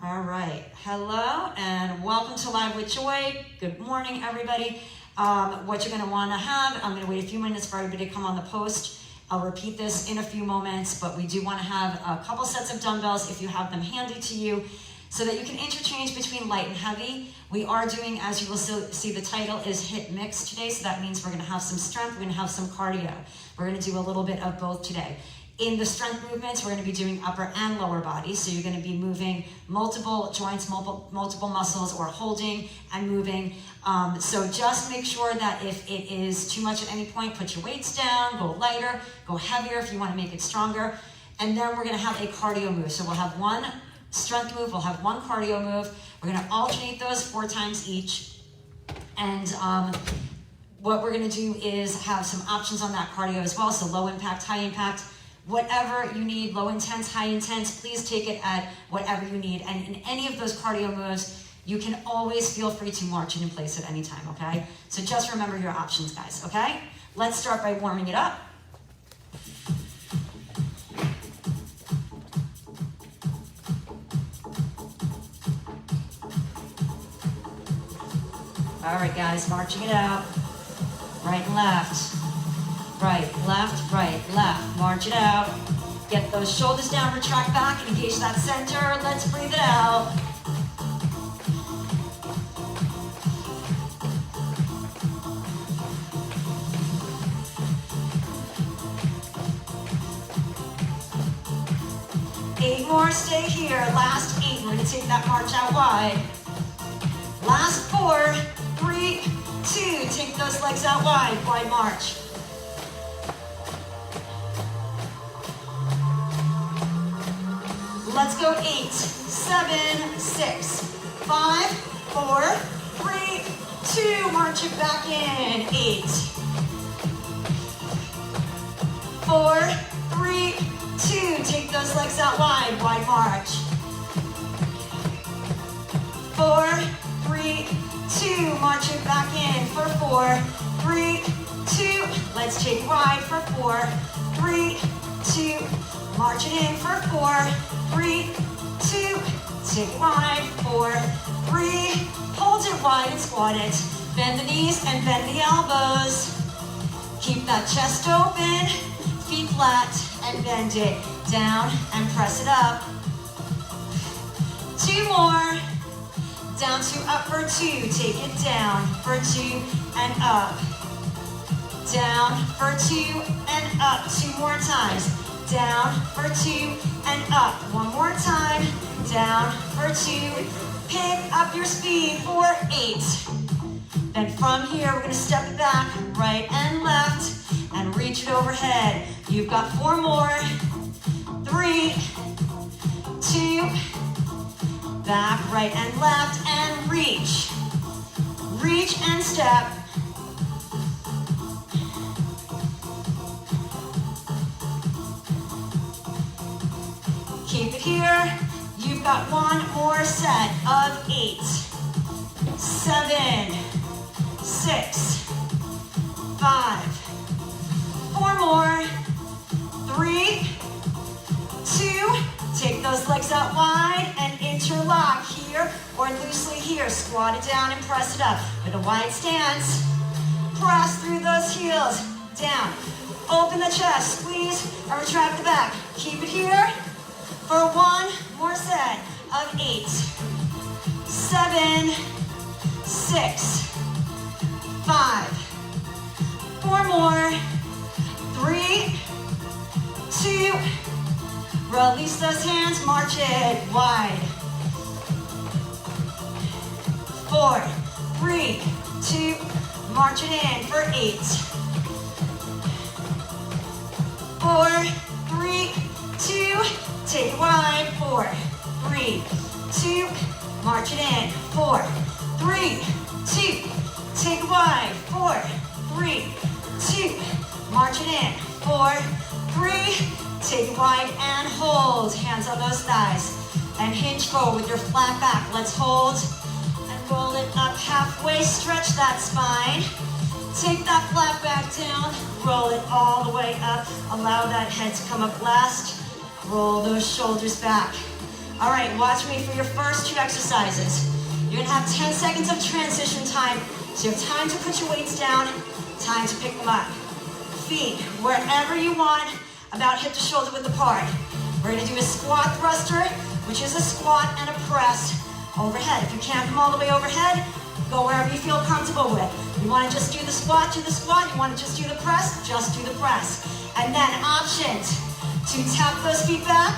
All right, hello and welcome to Live with Joy. Good morning, everybody. What you're gonna wanna have, I'm gonna wait a few minutes for everybody to come on the post. I'll repeat this in a few moments, but we do wanna have a couple sets of dumbbells if you have them handy to you so that you can interchange between light and heavy. We are doing, as you will see, the title is HIIT Mix today, so that means we're gonna have some strength, we're gonna have some cardio. We're gonna do a little bit of both today. In the strength movements, we're going to be doing upper and lower body. So you're going to be moving multiple joints, multiple muscles, or holding and moving. So just make sure that if it is too much at any point, put your weights down, go lighter, go heavier if you want to make it stronger. And then we're going to have a cardio move. So we'll have one strength move, we'll have one cardio move. We're going to alternate those 4 times each. And what we're going to do is have some options on that cardio as well. So low impact, high impact. Whatever you need, low intense, high intense, please take it at whatever you need. And in any of those cardio moves, you can always feel free to march in place at any time, okay? So just remember your options, guys, okay? Let's start by warming it up. All right, guys, marching it out. Right and left. Right, left, march it out. Get those shoulders down, retract back, and engage that center. Let's breathe it out. Eight more, stay here. Last 8, we're gonna take that march out wide. Last 4, 3, 2, take those legs out wide march. Let's go 8, 7, 6, 5, 4, 3, 2, march it back in. 8, 4, 3, 2, take those legs out wide march. 4, 3, 2, march it back in for 4, 3, 2, let's take wide for 4, 3, 2, march it in for 4, 3, 2, take wide, 4, 3, hold it wide and squat it. Bend the knees and bend the elbows. Keep that chest open, feet flat, and bend it down and press it up. 2 more, down to up for 2, take it down for 2 and up. Down for 2 and up, 2 more times. Down for 2 and up. 1 more time. Down for 2. Pick up your speed for 8. Then from here, we're gonna step it back, right and left, and reach it overhead. You've got 4 more. 3, 2, back, right and left, and reach. Reach and step. Keep it here. You've got 1 more set of 8, 7, 6, 5, 4 more, 3, 2, take those legs out wide and interlock here or loosely here. Squat it down and press it up with a wide stance. Press through those heels, down. Open the chest, squeeze or retract the back. Keep it here. For 1 more set of 8, 7, 6, 5, 4 more, 3, 2, release those hands, march it wide. 4, 3, 2, march it in for 8, 4, 3, 2, take it wide, 4, 3, 2, march it in, 4, 3, 2, take it wide, 4, 3, 2, march it in, 4, 3, take it wide and hold. Hands on those thighs and hinge forward with your flat back. Let's hold and roll it up halfway, stretch that spine. Take that flat back down, roll it all the way up. Allow that head to come up last. Roll those shoulders back. All right, watch me for your first 2 exercises. You're gonna have 10 seconds of transition time, so you have time to put your weights down, time to pick them up. Feet, wherever you want, about hip to shoulder width apart. We're gonna do a squat thruster, which is a squat and a press overhead. If you can't come all the way overhead, go wherever you feel comfortable with. You wanna just do the squat, do the squat. You wanna just do the press, just do the press. And then options to tap those feet back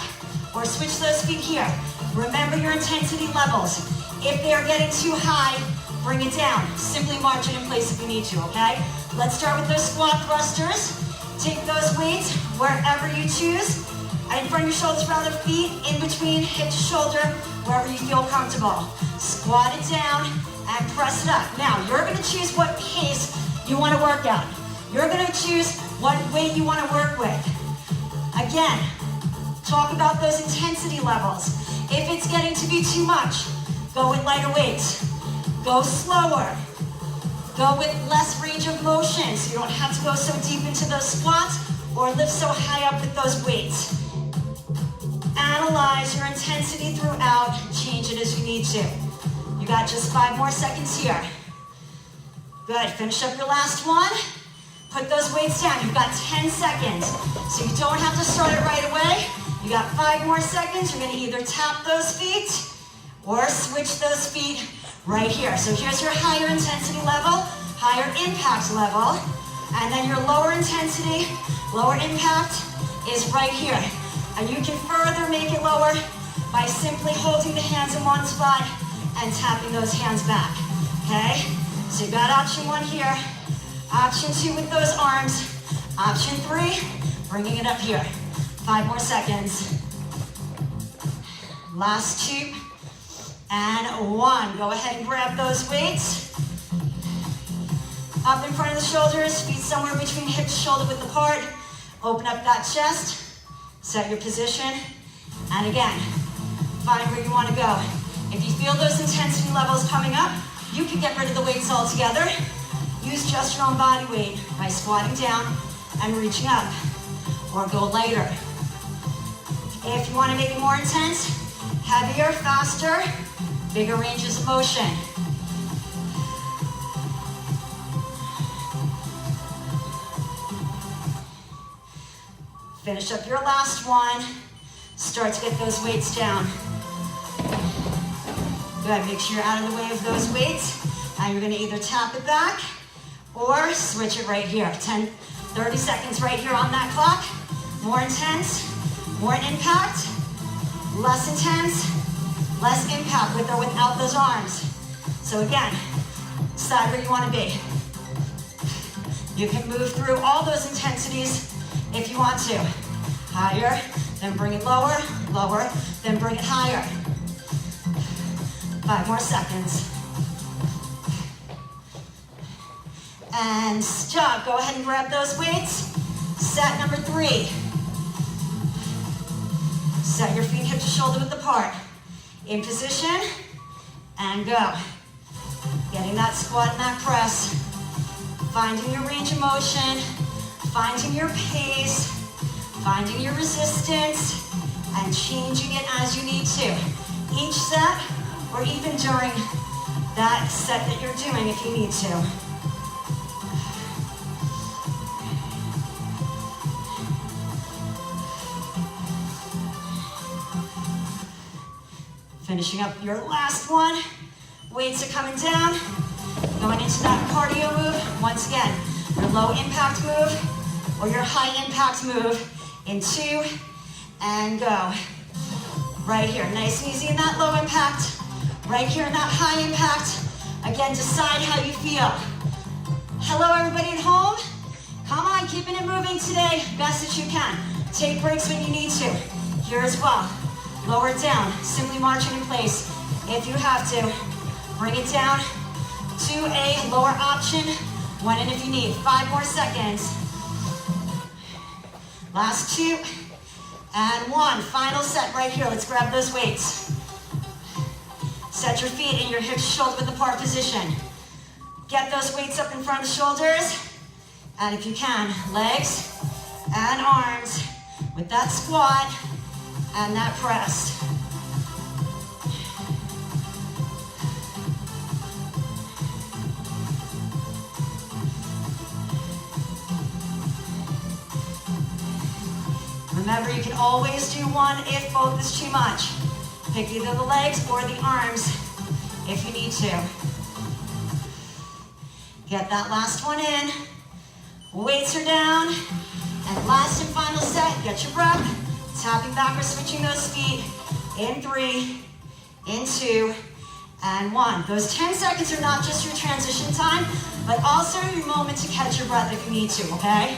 or switch those feet here. Remember your intensity levels. If they're getting too high, bring it down. Simply march it in place if you need to, okay? Let's start with those squat thrusters. Take those weights wherever you choose. In front of your shoulders, rather, feet in between, hip to shoulder, wherever you feel comfortable. Squat it down and press it up. Now, you're gonna choose what pace you wanna work out. You're gonna choose what weight you wanna work with. Again, talk about those intensity levels. If it's getting to be too much, go with lighter weights. Go slower. Go with less range of motion, so you don't have to go so deep into those squats or lift so high up with those weights. Analyze your intensity throughout, change it as you need to. You got just 5 more seconds here. Good, finish up your last one. Put those weights down, you've got 10 seconds. So you don't have to start it right away. You got 5 more seconds. You're gonna either tap those feet or switch those feet right here. So here's your higher intensity level, higher impact level, and then your lower intensity, lower impact is right here. And you can further make it lower by simply holding the hands in one spot and tapping those hands back, okay? So you got option 1 here, option 2 with those arms, option 3, bringing it up here. 5 more seconds. Last 2 and 1. Go ahead and grab those weights. Up in front of the shoulders, feet somewhere between hip to shoulder width apart. Open up that chest. Set your position, and again, find where you want to go. If you feel those intensity levels coming up, you can get rid of the weights altogether. Use just your own body weight by squatting down and reaching up, or go lighter. If you want to make it more intense, heavier, faster, bigger ranges of motion. Finish up your last one. Start to get those weights down. Good, make sure you're out of the way of those weights. And you're gonna either tap it back or switch it right here. 30 seconds right here on that clock. More intense, more impact, less intense, less impact with or without those arms. So again, decide where you wanna be. You can move through all those intensities if you want to. Higher, then bring it lower, lower, then bring it higher. 5 more seconds. And stop. Go ahead and grab those weights. Set number 3. Set your feet hip to shoulder width apart. In position, and go. Getting that squat and that press. Finding your range of motion. Finding your pace, finding your resistance, and changing it as you need to. Each set, or even during that set that you're doing if you need to. Finishing up your last one. Weights are coming down. Going into that cardio move. Once again, your low impact move or your high impact move in 2 and go. Right here, nice and easy in that low impact. Right here in that high impact. Again, decide how you feel. Hello everybody at home. Come on, keeping it moving today, best that you can. Take breaks when you need to. Here as well. Lower it down, simply marching in place. If you have to, bring it down to a lower option. 1 in if you need. 5 more seconds. Last 2 and 1. Final set right here. Let's grab those weights. Set your feet in your hip shoulder width apart position. Get those weights up in front of the shoulders. And if you can, legs and arms with that squat and that press. Remember, you can always do one if both is too much. Pick either the legs or the arms if you need to. Get that last one in. Weights are down. And last and final set, get your breath. Tapping backwards, switching those feet. In 3, in 2, and 1. Those 10 seconds are not just your transition time, but also your moment to catch your breath if you need to, okay?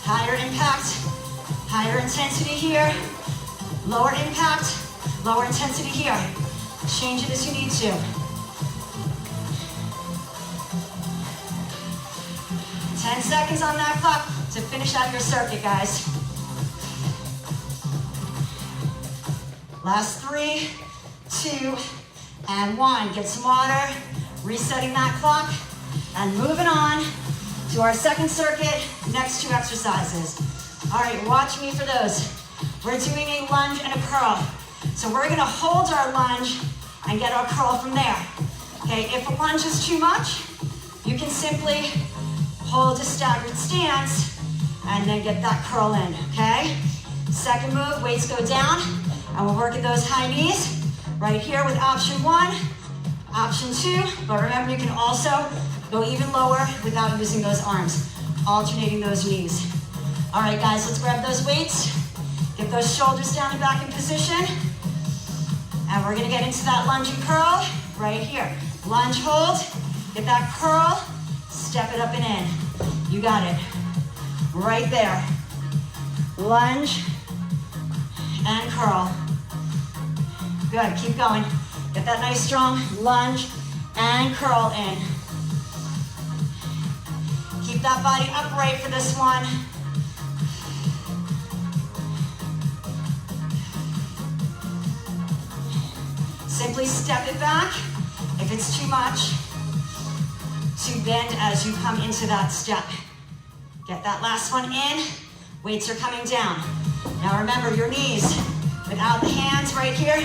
Higher impact, higher intensity here. Lower impact, lower intensity here. Change it as you need to. Ten seconds on that clock to finish out your circuit, guys. Last 3, 2, and 1. Get some water, resetting that clock, and moving on to our second circuit, next 2 exercises. All right, watch me for those. We're doing a lunge and a curl. So we're gonna hold our lunge and get our curl from there. Okay, if a lunge is too much, you can simply hold a staggered stance and then get that curl in, okay? Second move, weights go down, and we're working those high knees right here with option 1, option 2, but remember you can also go even lower without using those arms, alternating those knees. All right, guys, let's grab those weights, get those shoulders down and back in position, and we're gonna get into that lunge and curl right here. Lunge, hold, get that curl, step it up and in. You got it, right there. Lunge and curl. Good, keep going. Get that nice strong lunge and curl in. Keep that body upright for this one. Simply step it back if it's too much to bend as you come into that step. Get that last one in. Weights are coming down. Now remember your knees without the hands right here,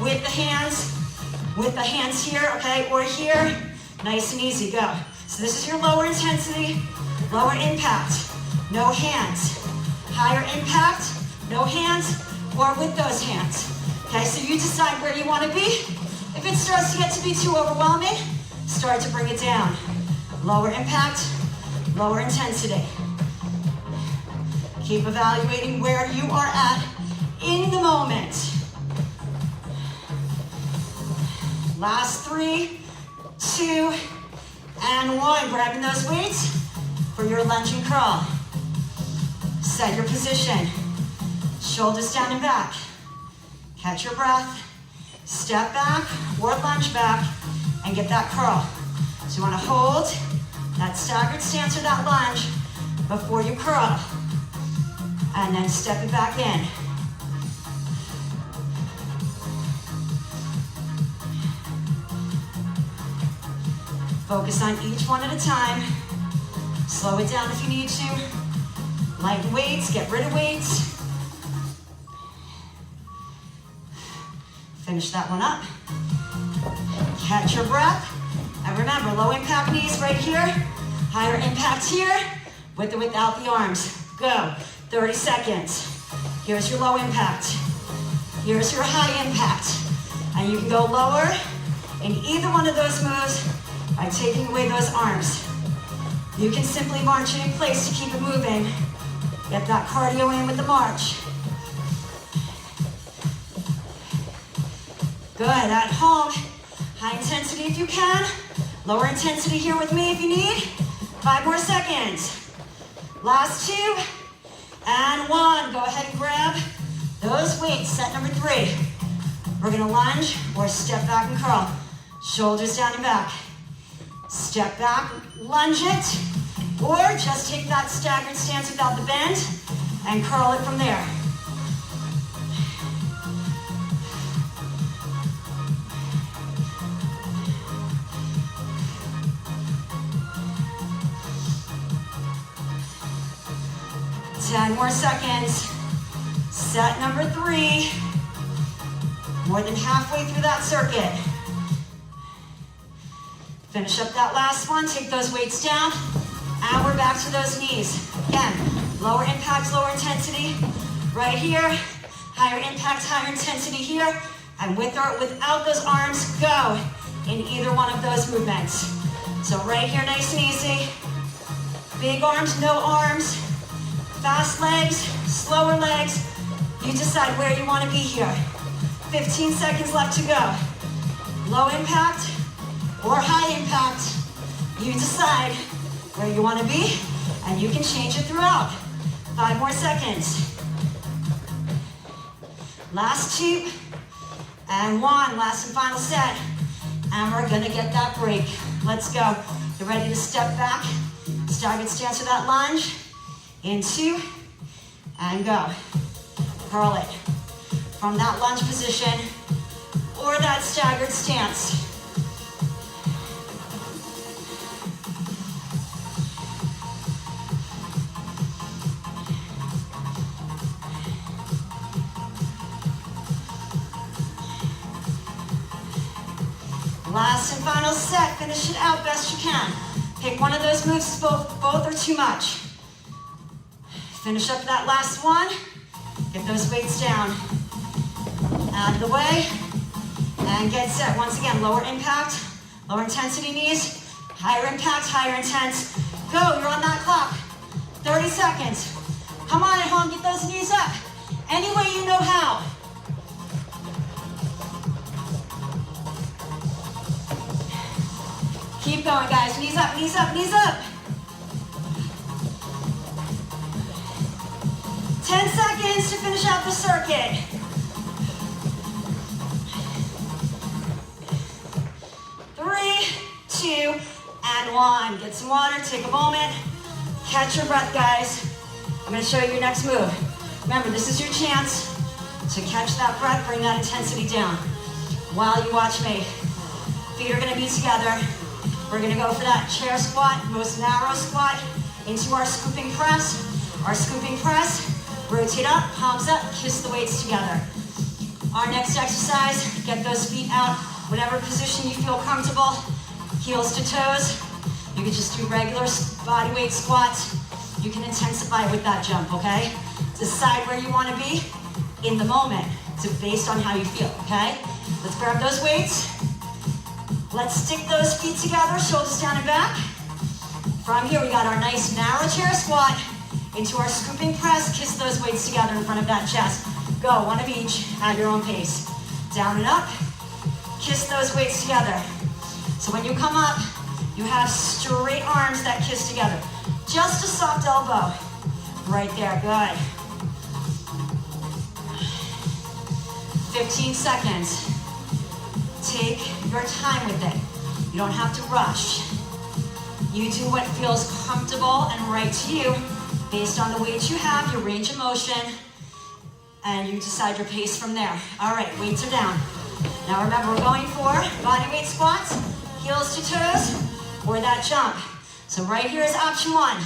with the hands here, okay, or here. Nice and easy, go. So this is your lower intensity, lower impact, no hands. Higher impact, no hands, or with those hands. Okay, so you decide where you want to be. If it starts to get to be too overwhelming, start to bring it down. Lower impact, lower intensity. Keep evaluating where you are at in the moment. Last 3, 2, and 1. Grabbing those weights for your lunge and curl. Set your position. Shoulders down and back. Catch your breath. Step back or lunge back and get that curl. So you want to hold that staggered stance or that lunge before you curl. And then step it back in. Focus on each one at a time. Slow it down if you need to. Lighten weights, get rid of weights. Finish that one up. Catch your breath. And remember, low impact knees right here. Higher impact here, with or without the arms. Go, 30 seconds. Here's your low impact. Here's your high impact. And you can go lower in either one of those moves by taking away those arms. You can simply march it in place to keep it moving. Get that cardio in with the march. Good, at home, high intensity if you can. Lower intensity here with me if you need. 5 more seconds. Last 2, and 1. Go ahead and grab those weights, set number 3. We're gonna lunge or step back and curl. Shoulders down and back. Step back, lunge it, or just take that staggered stance without the bend and curl it from there. Ten more seconds. Set number 3. More than halfway through that circuit. Finish up that last one, take those weights down, and we're back to those knees. Again, Lower impact, lower intensity. Right here, higher impact, higher intensity here. And with or without those arms, go in either one of those movements. So right here, nice and easy. Big arms, no arms. Fast legs, slower legs. You decide where you want to be here. 15 seconds left to go. Low impact or high impact. You decide where you want to be, and you can change it throughout. 5 more seconds. Last 2 and 1. Last and final set. And we're gonna get that break. Let's go. Get ready to step back. Staggered stance with that lunge. In 2 and go. Curl it from that lunge position or that staggered stance. Last and final set. Finish it out best you can. Pick one of those moves, both are too much. Finish up that last one. Get those weights down. Out of the way. And get set. Once again, lower impact, lower intensity knees. Higher impact, higher intense. Go, you're on that clock. 30 seconds. Come on at home, get those knees up. Any way you know how. Keep going, guys. Knees up, knees up, knees up. 10 seconds to finish out the circuit. 3, 2, and 1. Get some water, take a moment. Catch your breath, guys. I'm gonna show you your next move. Remember, this is your chance to catch that breath, bring that intensity down while you watch me. Feet are gonna be together. We're gonna go for that chair squat, most narrow squat, into our scooping press. Our scooping press, rotate up, palms up, kiss the weights together. Our next exercise, get those feet out, whatever position you feel comfortable, heels to toes. You can just do regular body weight squats. You can intensify with that jump, okay? Decide where you wanna be in the moment, based on how you feel, okay? Let's grab those weights. Let's stick those feet together, shoulders down and back. From here, we got our nice narrow chair squat into our scooping press. Kiss those weights together in front of that chest. Go, one of each at your own pace. Down and up, kiss those weights together. So when you come up, you have straight arms that kiss together. Just a soft elbow. Right there, good. 15 seconds. Take your time with it. You don't have to rush. You do what feels comfortable and right to you based on the weight you have, your range of motion, and you decide your pace from there. All right, weights are down. Now remember, we're going for body weight squats, heels to toes, or that jump. So right here is option 1.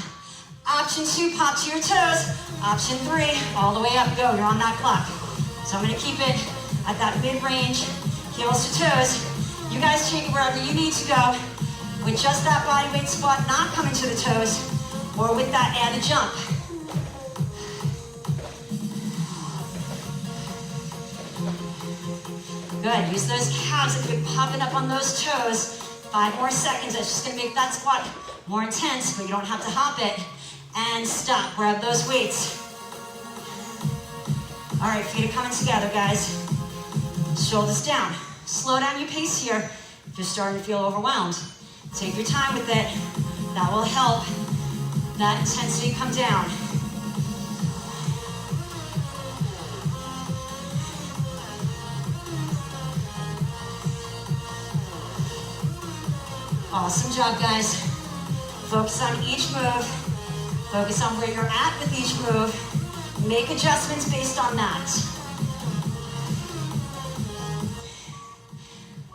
Option 2, pop to your toes. Option 3, all the way up, go, you're on that clock. So I'm gonna keep it at that mid-range, heels to toes. You guys take it wherever you need to go with just that body weight squat, not coming to the toes, or with that added jump. Good, use those calves if you're popping up on those toes. 5 more seconds, that's just gonna make that squat more intense, but you don't have to hop it. And stop, grab those weights. All right, feet are coming together, guys. Shoulders down. Slow down your pace here if you're starting to feel overwhelmed. Take your time with it. That will help that intensity come down. Awesome job, guys. Focus on each move. Focus on where you're at with each move. Make adjustments based on that.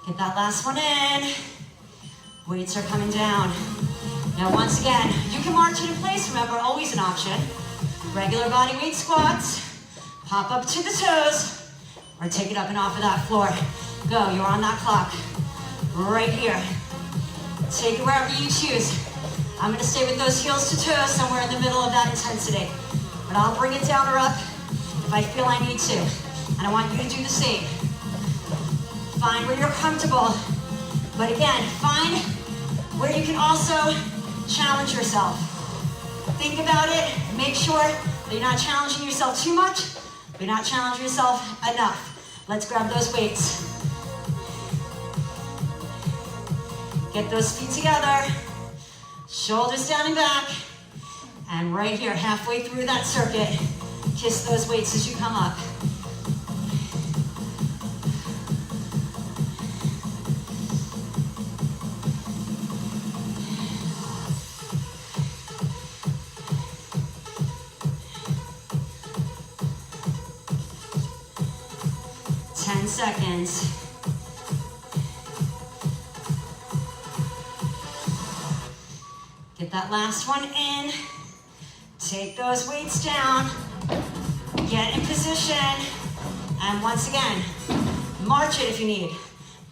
Get that last one in. Weights are coming down. Now once again, you can march it in place. Remember, always an option. Regular body weight squats. Pop up to the toes. Or take it up and off of that floor. Go, you're on that clock. Right here. Take it wherever you choose. I'm gonna stay with those heels to toes somewhere in the middle of that intensity. but I'll bring it down or up if I feel I need to. And I want you to do the same. Find where you're comfortable, but again, find where you can also challenge yourself. Think about it, make sure that you're not challenging yourself too much, but you're not challenging yourself enough. Let's grab those weights. Get those feet together, shoulders down and back, and right here, halfway through that circuit, kiss those weights as you come up. Seconds. Get that last one in. Take those weights down. Get in position. And once again, march it if you need.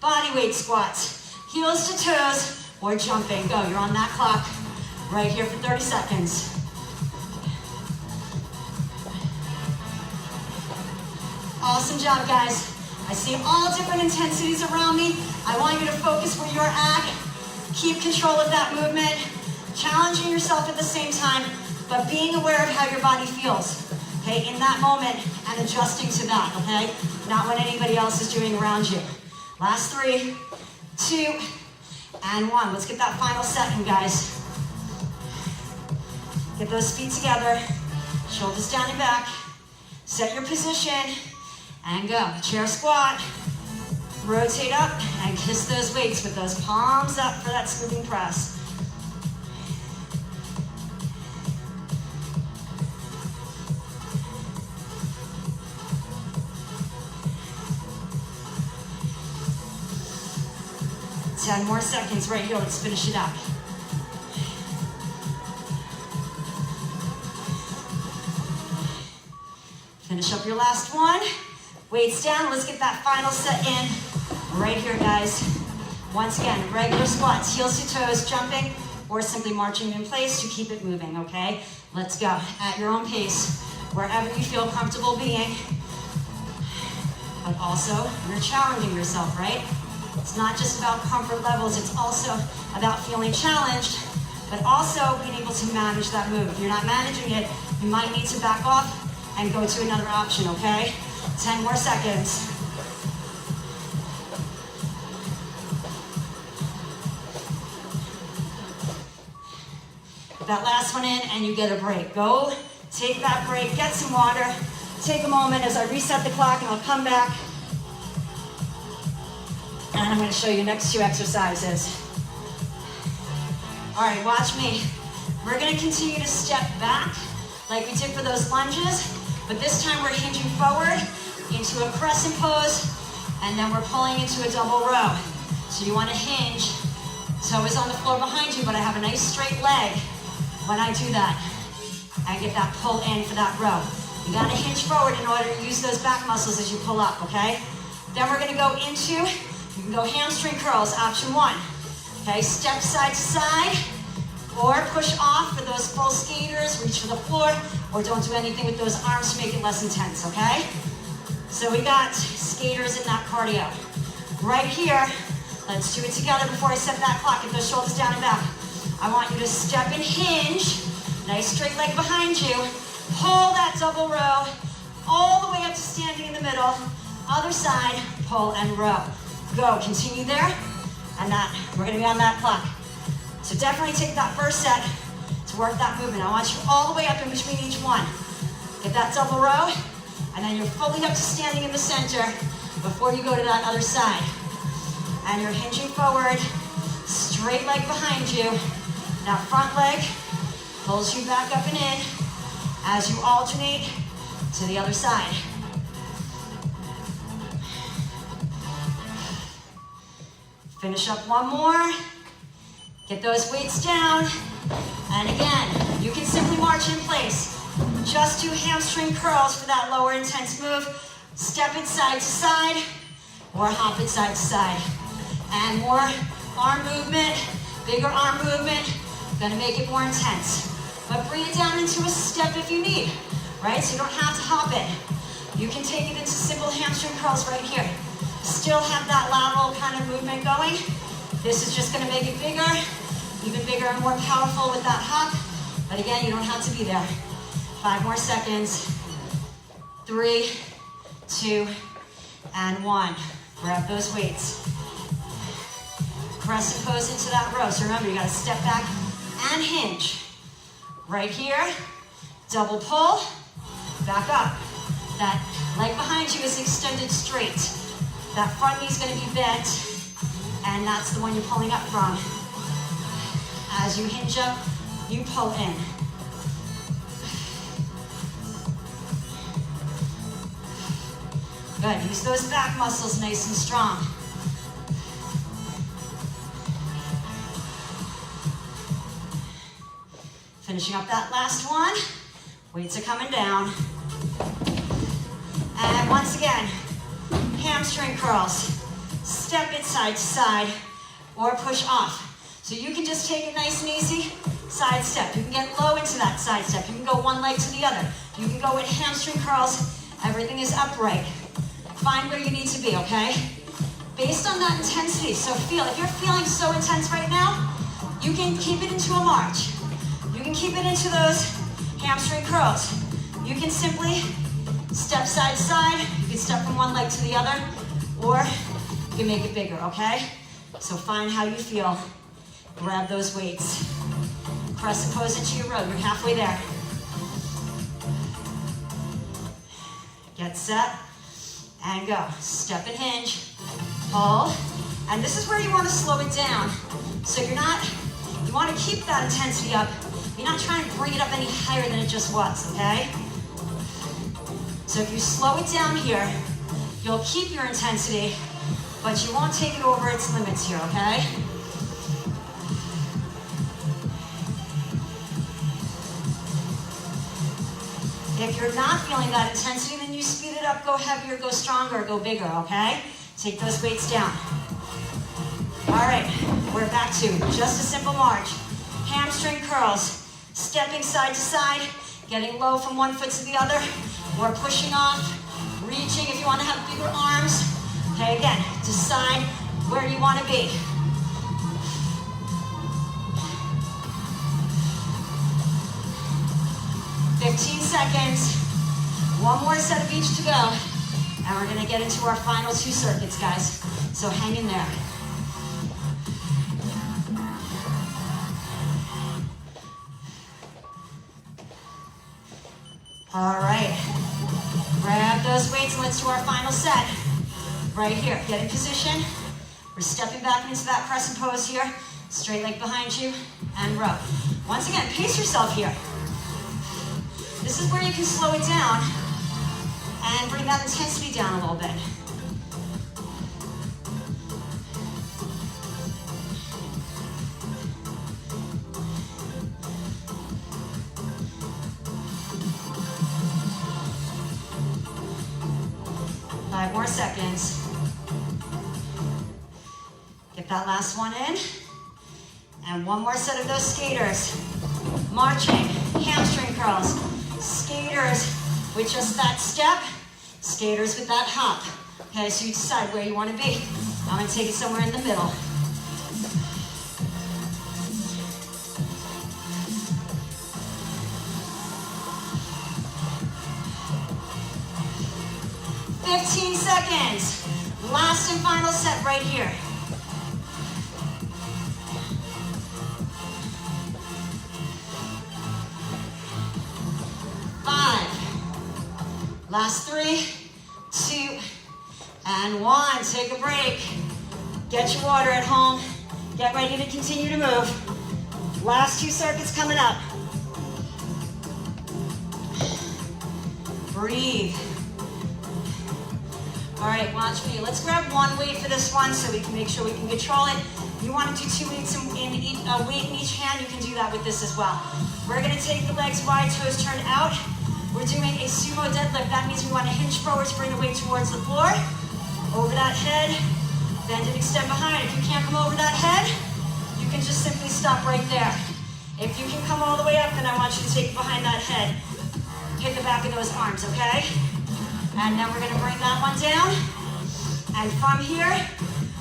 Body weight squats. Heels to toes or jumping. Go, you're on that clock right here for 30 seconds. Awesome job, guys. I see all different intensities around me. I want you to focus where you're at. Keep control of that movement. Challenging yourself at the same time, but being aware of how your body feels, okay, in that moment, and adjusting to that, okay? Not what anybody else is doing around you. Last 3, 2, and 1. Let's get that final set in, guys. Get those feet together, shoulders down and back. Set your position. And go, chair squat, rotate up, and kiss those weights with those palms up for that scooping press. Ten more seconds right here, let's finish it up. Finish up your last one. Weights down, let's get that final set in right here, guys. Once again, regular squats, heels to toes, jumping, or simply marching in place to keep it moving, okay? Let's go at your own pace, wherever you feel comfortable being. But also, you're challenging yourself, right? It's not just about comfort levels, it's also about feeling challenged, but also being able to manage that move. If you're not managing it, you might need to back off and go to another option, okay? 10 more seconds. Get that last one in and you get a break. Go, take that break, get some water, take a moment as I reset the clock and I'll come back. And I'm gonna show you next 2 exercises. All right, watch me. We're gonna continue to step back like we did for those lunges, but this time we're hinging forward into a crescent pose, and then we're pulling into a double row. So you wanna hinge, toe is on the floor behind you, but I have a nice straight leg when I do that. And get that pull in for that row. You gotta hinge forward in order to use those back muscles as you pull up, okay? Then we're gonna go into, you can go hamstring curls, option 1. Okay, step side to side, or push off for those full skaters, reach for the floor, or don't do anything with those arms to make it less intense, okay? So we got skaters in that cardio. Right here, let's do it together before I set that clock. Get those shoulders down and back. I want you to step and hinge, nice straight leg behind you, pull that double row, all the way up to standing in the middle, other side, pull and row. Go, continue there, and that, we're gonna be on that clock. So definitely take that first set to work that movement. I want you all the way up in between each one. Get that double row, and then you're fully up to standing in the center before you go to that other side. And you're hinging forward, straight leg behind you. That front leg pulls you back up and in as you alternate to the other side. Finish up one more. Get those weights down. And again, you can simply march in place. Just do hamstring curls for that lower intense move. Step it side to side or hop it side to side. And more arm movement, bigger arm movement, gonna make it more intense. But bring it down into a step if you need. right? So you don't have to hop it. You can take it into simple hamstring curls right here. Still have that lateral kind of movement going. This is just gonna make it bigger, even bigger and more powerful with that hop. But again, you don't have to be there. 5 more seconds. 3, 2, and 1. Grab those weights. Crescent pose into that row. So remember, you gotta step back and hinge. Right here, double pull, back up. That leg behind you is extended straight. That front knee is gonna be bent, and that's the one you're pulling up from. As you hinge up, you pull in. Good, use those back muscles nice and strong. Finishing up that last one. Weights are coming down. And once again, hamstring curls. Step it side to side or push off. So you can just take it nice and easy, side step. You can get low into that side step. You can go one leg to the other. You can go with hamstring curls. Everything is upright. Find where you need to be, okay? Based on that intensity, so feel, if you're feeling so intense right now, you can keep it into a march. You can keep it into those hamstring curls. You can simply step side to side. You can step from one leg to the other, or you can make it bigger, okay? So find how you feel. Grab those weights. Crescent pose into your row. You're halfway there. Get set and go. Step and hinge. Pull. And this is where you want to slow it down. So you want to keep that intensity up. You're not trying to bring it up any higher than it just was, okay? So if you slow it down here, you'll keep your intensity, but you won't take it over its limits here, okay? If you're not feeling that intensity, then you speed it up, go heavier, go stronger, go bigger, okay? Take those weights down. All right, we're back to just a simple march. Hamstring curls, stepping side to side, getting low from one foot to the other, or pushing off, reaching if you want to have bigger arms. Okay, again, decide where you want to be. "15 seconds. One more set of each to go. And we're gonna get into our final 2 circuits, guys. So hang in there. All right. Grab those weights and let's do our final set. Right here, get in position. We're stepping back into that crescent pose here. Straight leg behind you and row. Once again, pace yourself here. This is where you can slow it down and bring that intensity down a little bit. Five more seconds. Get that last one in. And one more set of those skaters. Marching, hamstring curls. Skaters with just that step. Skaters with that hop. Okay, so you decide where you want to be. I'm going to take it somewhere in the middle. "15 seconds. Last and final set right here. Last 3, 2, and 1. Take a break. Get your water at home. Get ready to continue to move. Last 2 circuits coming up. Breathe. All right, watch me. Let's grab one weight for this one so we can make sure we can control it. You want to do 2 weights in each, weight in each hand, you can do that with this as well. We're going to take the legs wide, toes turned out. We're doing a sumo deadlift. That means we want to hinge forwards, bring the weight towards the floor. Over that head, bend and extend behind. If you can't come over that head, you can just simply stop right there. If you can come all the way up, then I want you to take it behind that head. hit the back of those arms, okay? And then we're gonna bring that one down. And from here,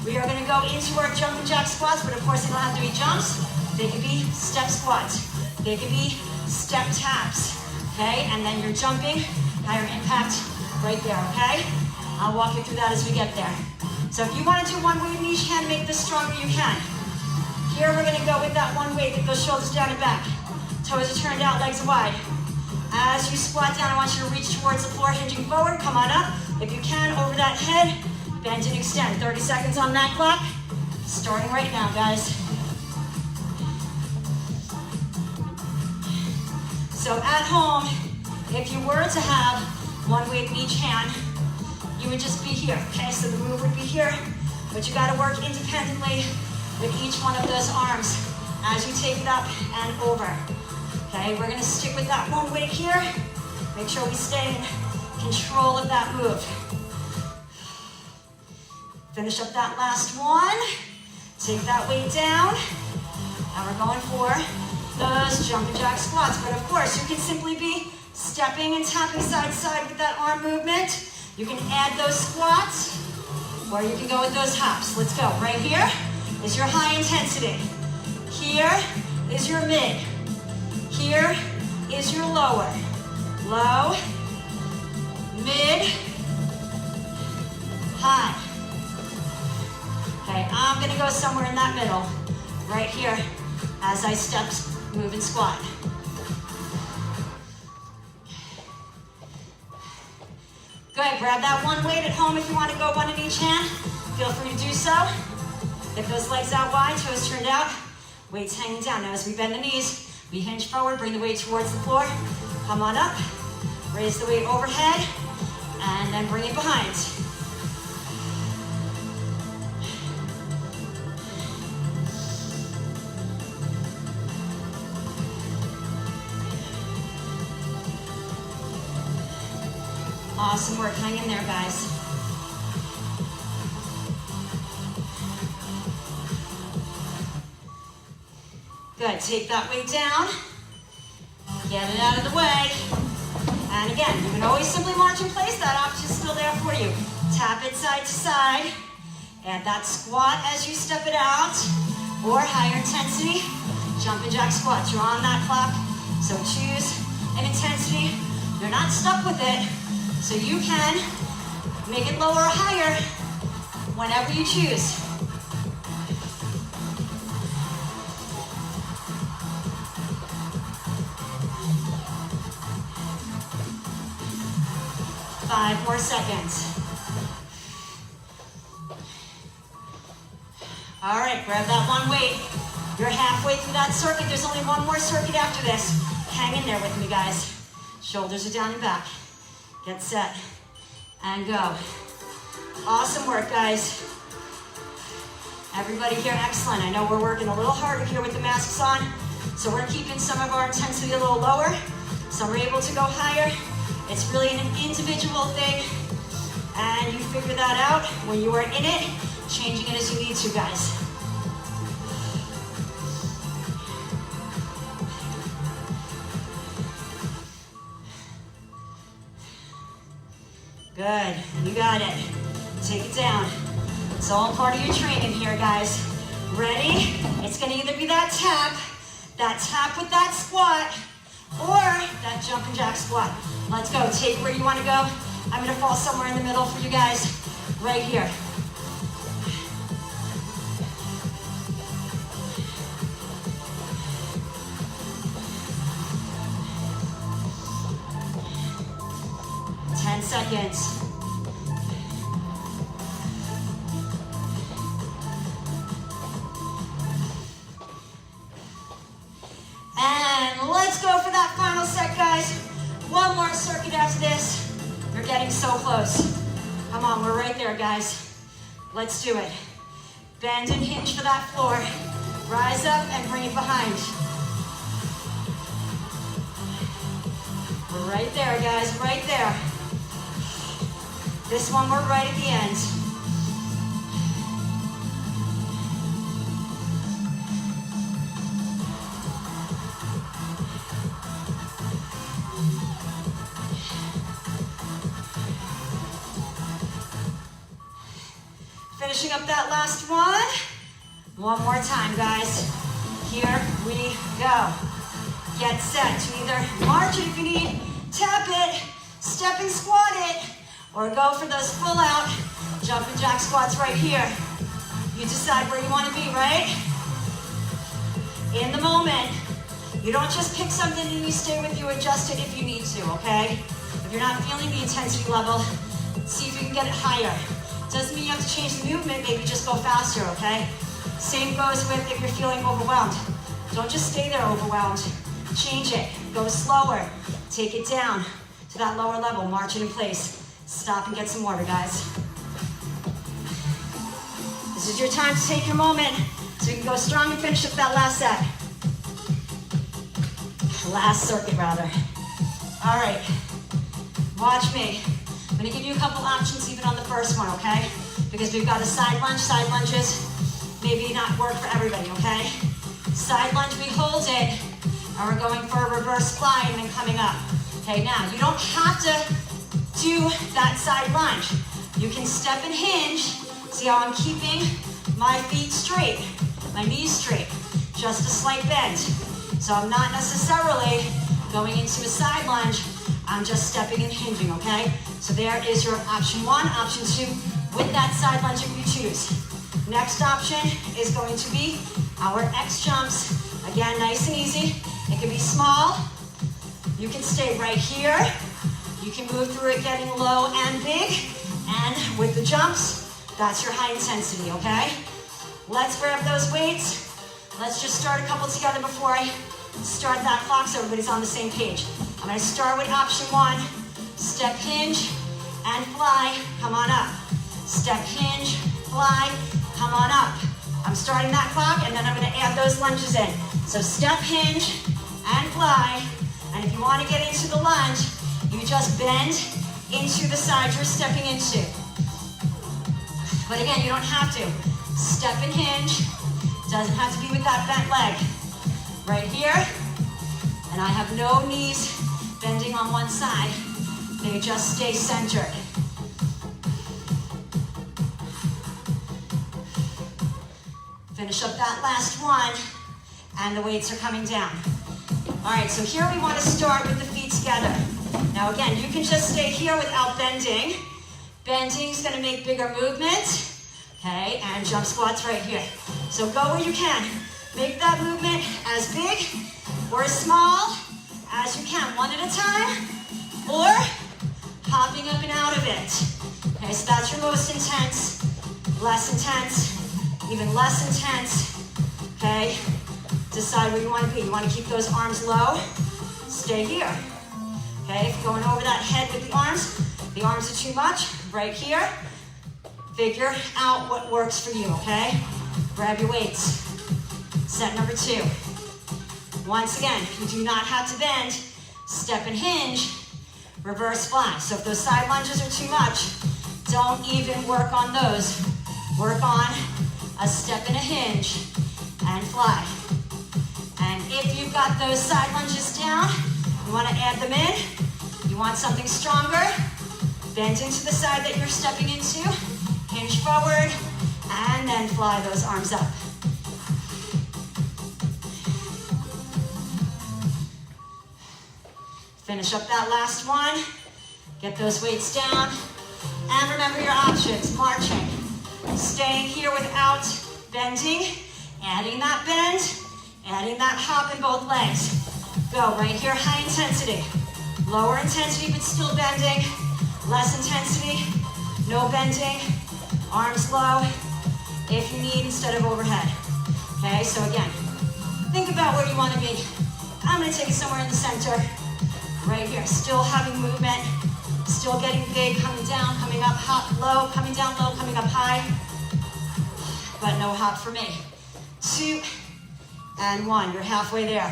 we are gonna go into our jumping jack squats, but of course they don't have to be jumps. They can be step squats. They can be step taps, okay? And then you're jumping, higher impact right there, okay? I'll walk you through that as we get there. So if you wanna do one weight in each hand, make this stronger, you can. Here we're gonna go with that one weight that goes shoulders down and back. Toes are turned out, legs are wide. As you squat down, I want you to reach towards the floor, hinging forward. Come on up. If you can, over that head, bend and extend. 30 seconds on that clock. Starting right now, guys. So at home, if you were to have one weight in each hand, you would just be here, okay? So the move would be here, but you gotta work independently with each one of those arms as you take it up and over. Okay, we're gonna stick with that one weight here. Make sure we stay in control of that move. Finish up that last one. Take that weight down. And we're going for those jumping jack squats. But of course, you can simply be stepping and tapping side to side with that arm movement. You can add those squats, or you can go with those hops. Let's go. Right here is your high intensity. Here is your mid. Here is your lower. Low, mid, high. Okay, I'm gonna go somewhere in that middle, right here, as I step, move, and squat. Good, grab that one weight at home if you wanna go one in each hand. Feel free to do so. Get those legs out wide, toes turned out, weights hanging down. Now as we bend the knees, we hinge forward, bring the weight towards the floor. Come on up, raise the weight overhead, and then bring it behind. Awesome work, hang in there, guys. Good, take that weight down, get it out of the way. And again, you can always simply march in place, that option is still there for you. Tap it side to side, add that squat as you step it out, or higher intensity, jumping jack squats. You're on that clock, so choose an intensity. You're not stuck with it, so you can make it lower or higher whenever you choose. Five more seconds. All right, grab that one weight. You're halfway through that circuit. There's only one more circuit after this. Hang in there with me, guys. Shoulders are down and back. Get set and go. Awesome work, guys. Everybody here, excellent. I know we're working a little harder here with the masks on, so we're keeping some of our intensity a little lower. Some are able to go higher. It's really an individual thing, and you figure that out when you are in it, changing it as you need to, guys. Good, you got it. Take it down. It's all part of your training here, guys. Ready? It's gonna either be that tap with that squat, or that jumping jack squat. Let's go, take where you wanna go. I'm gonna fall somewhere in the middle for you guys, right here. Seconds. And let's go for that final set, guys. One more circuit after this. You're getting so close. Come on, we're right there, guys. Let's do it. Bend and hinge for that floor. Rise up and bring it behind. We're right there, guys, right there. This one, we're right at the end. Finishing up that last one. One more time, guys. Here we go. Get set to either march it if you need, tap it, step and squat it, or go for those full out jumping jack squats right here. You decide where you want to be, right? In the moment. You don't just pick something and you stay with you, adjust it if you need to, okay? If you're not feeling the intensity level, see if you can get it higher. Doesn't mean you have to change the movement, maybe just go faster, okay? Same goes with if you're feeling overwhelmed. Don't just stay there overwhelmed. Change it, go slower, take it down to that lower level, march it in place. Stop and get some water, guys. This is your time to take your moment so you can go strong and finish up that last set. Last circuit, rather. All right, watch me. I'm gonna give you a couple options even on the first one, okay? Because we've got a side lunges maybe not work for everybody, okay? Side lunge, we hold it, and we're going for a reverse fly and then coming up. Okay, now, you don't have to do that side lunge. You can step and hinge. See how I'm keeping my feet straight, my knees straight, just a slight bend. So I'm not necessarily going into a side lunge, I'm just stepping and hinging, okay? So there is your option one. Option two, with that side lunge if you choose. Next option is going to be our X jumps. Again, nice and easy. It can be small. You can stay right here. You can move through it getting low and big. And with the jumps, that's your high intensity, okay? Let's grab those weights. Let's just start a couple together before I start that clock so everybody's on the same page. I'm gonna start with option one. Step, hinge, and fly. Come on up. Step, hinge, fly, come on up. I'm starting that clock and then I'm gonna add those lunges in. So step, hinge, and fly. And if you wanna get into the lunge, you just bend into the side you're stepping into. But again, you don't have to. Step and hinge. Doesn't have to be with that bent leg. Right here. And I have no knees bending on one side. They just stay centered. Finish up that last one, and the weights are coming down. All right, so here we want to start with the feet together. Now again, you can just stay here without bending. Bending is going to make bigger movement. Okay, and jump squats right here. So go where you can. Make that movement as big or as small as you can, one at a time, or hopping up and out of it. Okay, so that's your most intense, less intense, even less intense. Okay, decide where you want to be. You want to keep those arms low, stay here. Okay, if you're going over that head with the arms are too much, right here. Figure out what works for you, okay? Grab your weights. Set number two. Once again, you do not have to bend. Step and hinge, reverse fly. So if those side lunges are too much, don't even work on those. Work on a step and a hinge and fly. And if you've got those side lunges down, you want to add them in. You want something stronger, bend into the side that you're stepping into. Hinge forward, and then fly those arms up. Finish up that last one. Get those weights down. And remember your options, marching. Staying here without bending, adding that bend, adding that hop in both legs. Go right here, high intensity. Lower intensity, but still bending. Less intensity, no bending. Arms low, if you need, instead of overhead. Okay, so again, think about where you want to be. I'm going to take it somewhere in the center. Right here, still having movement, still getting big, coming down, coming up, hop, low, coming down low, coming up high. But no hop for me. 2 and 1, you're halfway there.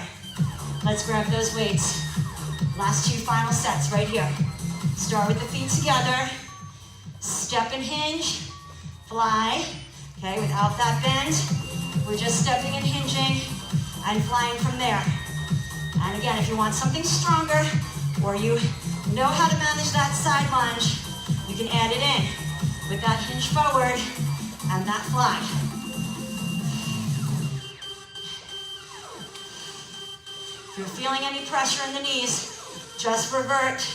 Let's grab those weights. Last 2 final sets right here. Start with the feet together. Step and hinge. Fly, okay, without that bend. We're just stepping and hinging and flying from there. And again, if you want something stronger or you know how to manage that side lunge, you can add it in with that hinge forward and that fly. If you're feeling any pressure in the knees, just revert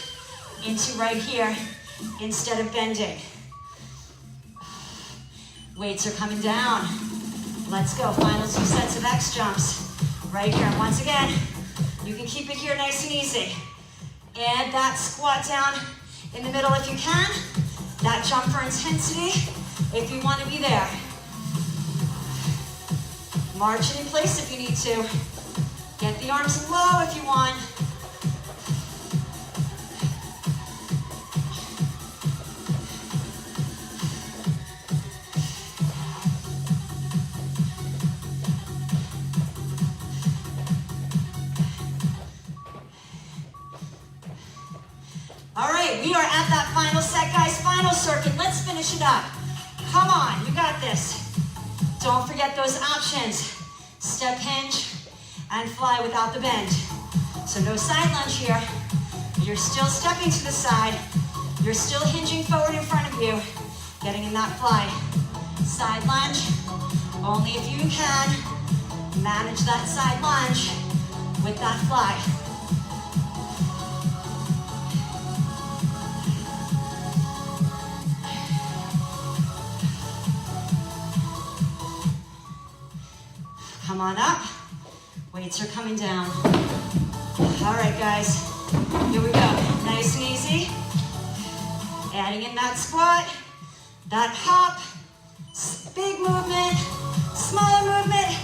into right here instead of bending. Weights are coming down. Let's go, final 2 sets of X jumps. Right here, and once again, you can keep it here nice and easy. Add that squat down in the middle if you can. That jump for intensity if you want to be there. March in place if you need to. Get the arms low if you want. All right, we are at that final set, guys. Final circuit. Let's finish it up. Come on, you got this. Don't forget those options. Step hinge and fly without the bend. So no side lunge here. You're still stepping to the side. You're still hinging forward in front of you. Getting in that fly. Side lunge. Only if you can manage that side lunge with that fly. Come on up. Weights are coming down. All right, guys. Here we go. Nice and easy. Adding in that squat, that hop, big movement, smaller movement.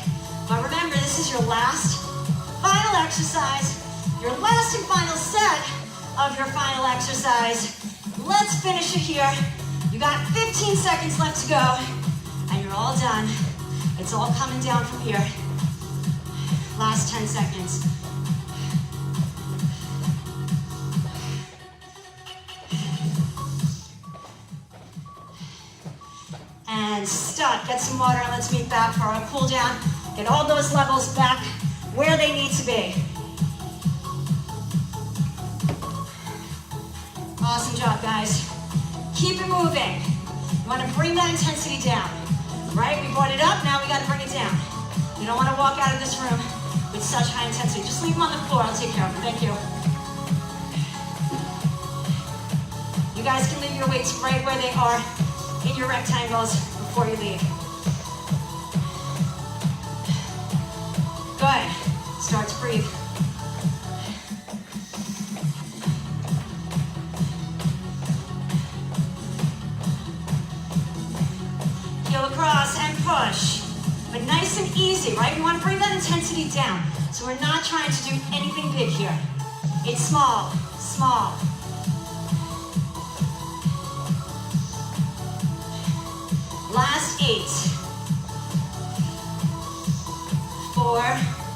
But remember, this is your last final exercise, your last and final set of your final exercise. Let's finish it here. You got 15 seconds left to go, and you're all done. It's all coming down from here. Last 10 seconds. And stop. Get some water and let's meet back for our cool down. Get all those levels back where they need to be. Awesome job, guys. Keep it moving. You want to bring that intensity down. Right? We brought it up, now we got to bring it down. You don't want to walk out of this room with such high intensity. Just leave them on the floor, I'll take care of them. Thank you. You guys can leave your weights right where they are in your rectangles before you leave. Good. Start to breathe. Heel across and push. But nice and easy, right? We want to bring that intensity down. So we're not trying to do anything big here. It's small, small. Last 8. 4,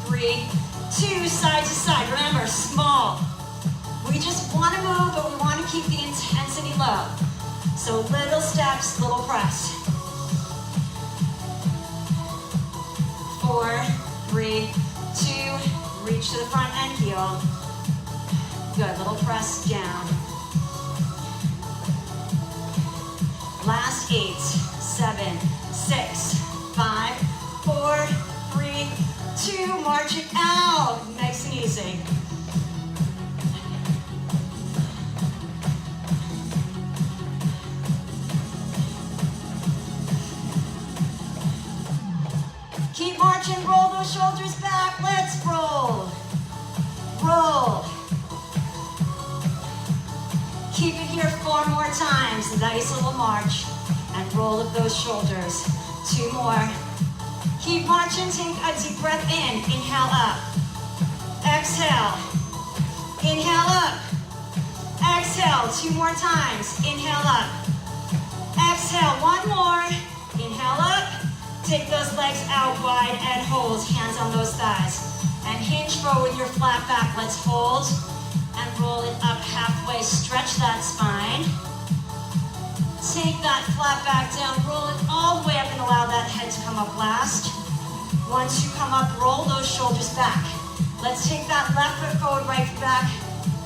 3, 2, side to side. Remember, small. We just want to move, but we want to keep the intensity low. So little steps, little press. 4, 3, 2, reach to the front and heel. Good, little press down. Last 8, 7, 6, 5, 4, 3, 2, march it out. Nice and easy. Keep marching, roll those shoulders back. Let's roll. Roll. Keep it here 4 more times. Nice little march. And roll up those shoulders. 2 more. Keep marching. Take a deep breath in. Inhale up. Exhale. Inhale up. Exhale. 2 more times. Inhale up. Exhale. 1 more. Inhale up. Take those legs out wide and hold. Hands on those thighs. And hinge forward with your flat back. Let's hold and roll it up halfway. Stretch that spine. Take that flat back down. Roll it all the way up and allow that head to come up last. Once you come up, roll those shoulders back. Let's take that left foot forward, right foot back.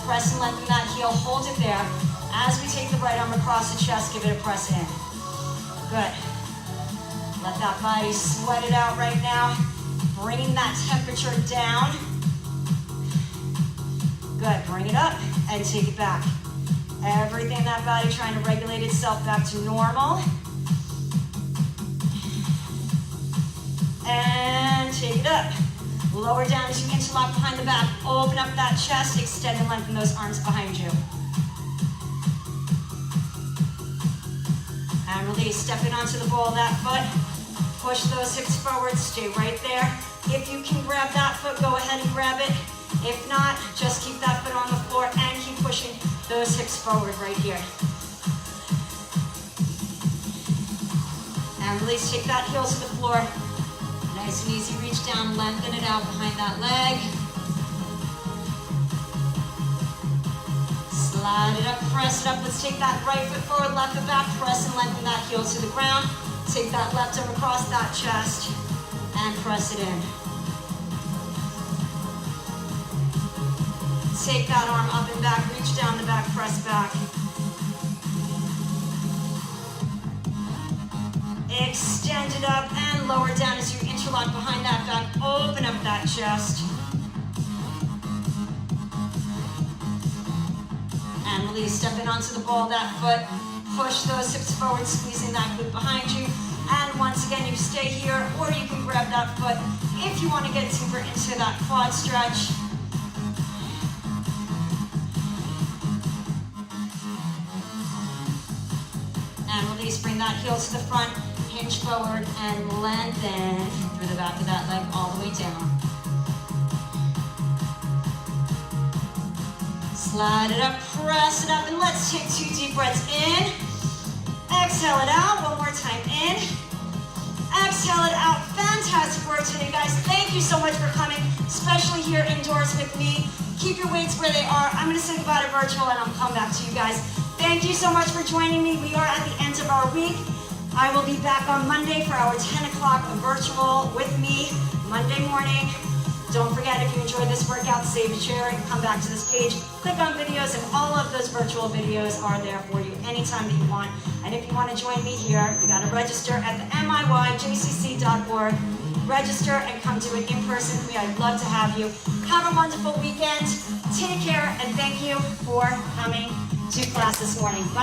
Press and lengthen that heel. Hold it there. As we take the right arm across the chest, give it a press in. Good. Let that body sweat it out right now. Bringing that temperature down. Good, bring it up and take it back. Everything in that body trying to regulate itself back to normal. And take it up. Lower down as you interlock behind the back. Open up that chest, extend and lengthen those arms behind you. And release, step it onto the ball of that foot. Push those hips forward, stay right there. If you can grab that foot, go ahead and grab it. If not, just keep that foot on the floor and keep pushing those hips forward right here. And release, take that heel to the floor. Nice and easy, reach down, lengthen it out behind that leg. Slide it up, press it up. Let's take that right foot forward, left foot back, press and lengthen that heel to the ground. Take that left arm across that chest and press it in. Take that arm up and back, reach down the back, press back. Extend it up and lower down as you interlock behind that back. Open up that chest. And release, step in onto the ball of that foot. Push those hips forward, squeezing that glute behind you. And once again, you stay here, or you can grab that foot if you want to get deeper into that quad stretch. And release, bring that heel to the front, hinge forward, and lengthen through the back of that leg all the way down. Slide it up, press it up, and let's take 2 deep breaths in. Exhale it out, one more time in. Exhale it out. Fantastic work today, guys. Thank you so much for coming, especially here indoors with me. Keep your weights where they are. I'm gonna say goodbye to virtual and I'll come back to you guys. Thank you so much for joining me. We are at the end of our week. I will be back on Monday for our 10 o'clock virtual with me, Monday morning. Don't forget, if you enjoyed this workout, save a share and come back to this page. Click on videos and all of those virtual videos are there for you anytime that you want. And if you want to join me here, you got to register at the MIYJCC.org. Register and come do it in person with me. I'd love to have you. Have a wonderful weekend. Take care and thank you for coming to class this morning. Bye.